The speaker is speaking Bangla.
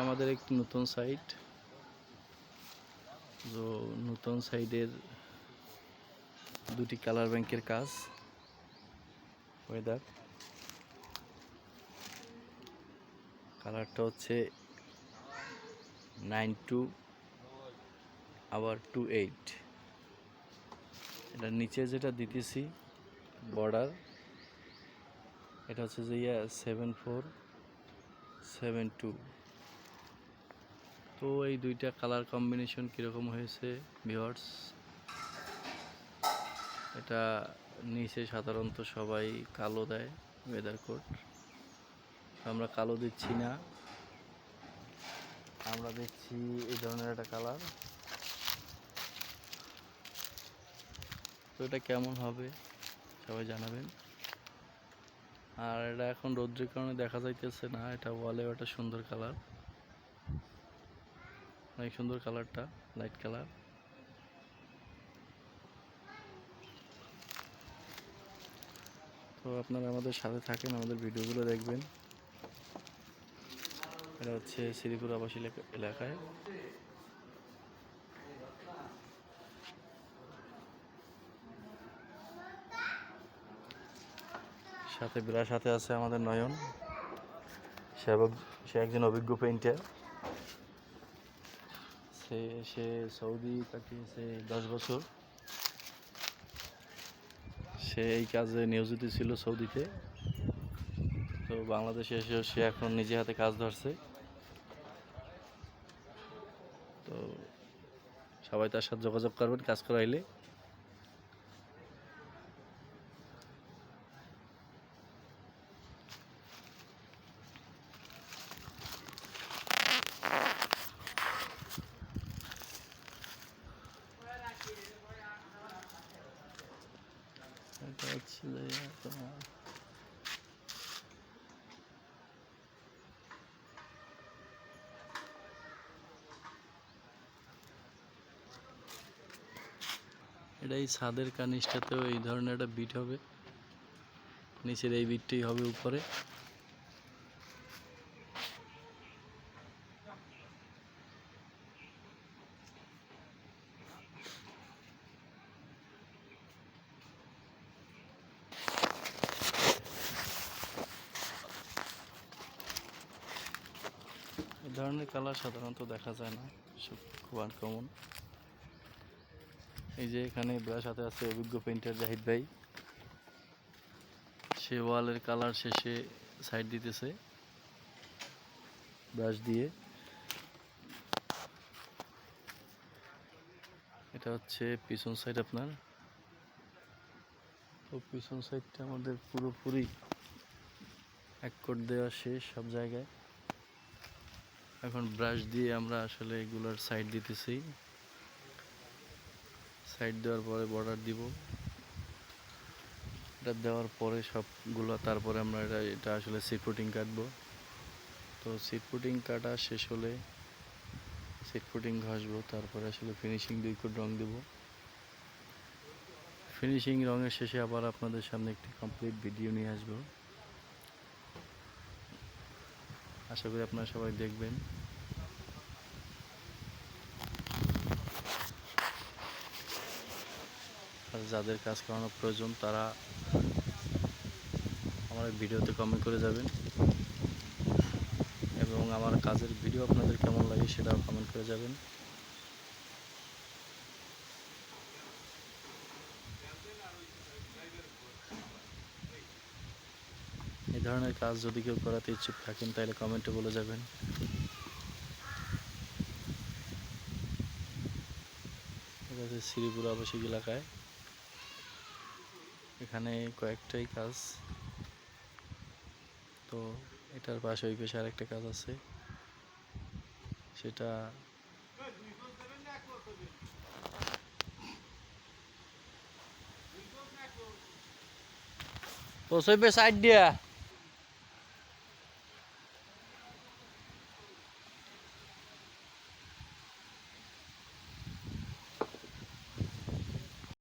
আমাদের একটি নতুন সাইট। তো নতুন সাইডের দুটি কালার ব্যাংকের কাজ। ওয়েদার কালারটা হচ্ছে 92 আবার 28। এটার নিচে যেটা দিতেছি বর্ডার, এটা হচ্ছে যে 7472। তো এই দুইটা কালার কম্বিনেশন কীরকম হয়েছে ভিউয়ার্স, এটা নিচে সাধারণত সবাই কালো দেয় ওয়েদার কোড, আমরা কালো দিচ্ছি না, আমরা দিচ্ছি এই ধরনের একটা কালার। তো এটা কেমন হবে সবাই জানাবেন। আর এটা এখন রৌদ্রের কারণে দেখা যাইতেছে না, এটা ওয়ালেও একটা সুন্দর কালার, অনেক সুন্দর কালারটা, লাইট কালার। তো আপনারা আমাদের সাথে থাকেন, আমাদের ভিডিওগুলো দেখবেন। এটা হচ্ছে শ্রীপুর আবাসিক এলাকায়। সাথে আছে আমাদের নয়ন, সে একজন অভিজ্ঞ পেইন্টার। সে সৌদি কাটিয়েছে 10 বছর। সে এই কাজে নিয়োজিত ছিল সৌদিতে। তো বাংলাদেশে এসেও সে এখন নিজে হাতে কাজ ধরছে। তো সবাই তার সাথে যোগাযোগ করবেন কাজ করাইলে। এটা হচ্ছে তোমার এটা এই ছাদের কানিসটাতেও এই ধরনের একটা বিট হবে, নিচের এই বিটটাই হবে উপরে। এই ধরনের কালার সাধারণত দেখা যায় না, খুব আনকমন। এই যে এখানে ব্রাশ হাতে আছে অভিজ্ঞ পেইন্টার জাহিদ ভাই, সে ওয়ালের কালার শেষে সাইড দিতেছে ব্রাশ দিয়ে। এটা হচ্ছে পিছন সাইড আপনার। তো পিছন সাইডটা আমাদের পুরোপুরি এক কোট দেওয়া শেষ সব জায়গায়। এখন ব্রাশ দিয়ে আমরা আসলে এগুলোর সাইড দিতেছি। সাইড দেওয়ার পরে বর্ডার দিব, এটা দেওয়ার পরে সবগুলো, তারপরে আমরা এটা আসলে সিট ফুটিং কাটবো। তো সিট ফুটিং কাটা শেষ হলে সিট ফুটিং ঘষবো, তারপরে আসলে ফিনিশিং 2 কোট রং দেব। ফিনিশিং রঙের শেষে আবার আপনাদের সামনে একটি কমপ্লিট ভিডিও নিয়ে আসবো। আশা করি আপনারা সবাই দেখবেন। আর যাদের কাজ করানোর প্রয়োজন তারা আমার ভিডিওতে কমেন্ট করে যাবেন, এবং আমার কাজের ভিডিও আপনাদের কেমন লাগে সেটাও কমেন্ট করে যাবেন। এই ধরনের কাজ যদি কেউ করাতে ইচ্ছুক থাকেন তাহলে কমেন্টে বলে যাবেন। এটা হচ্ছে শ্রীপুর আবাসিক এলাকায়, এখানে কয়েকটাই কাজ। তো এটার পাশে ওই পাশে আরেকটা কাজ আছে, সেটা সাইড দিয়া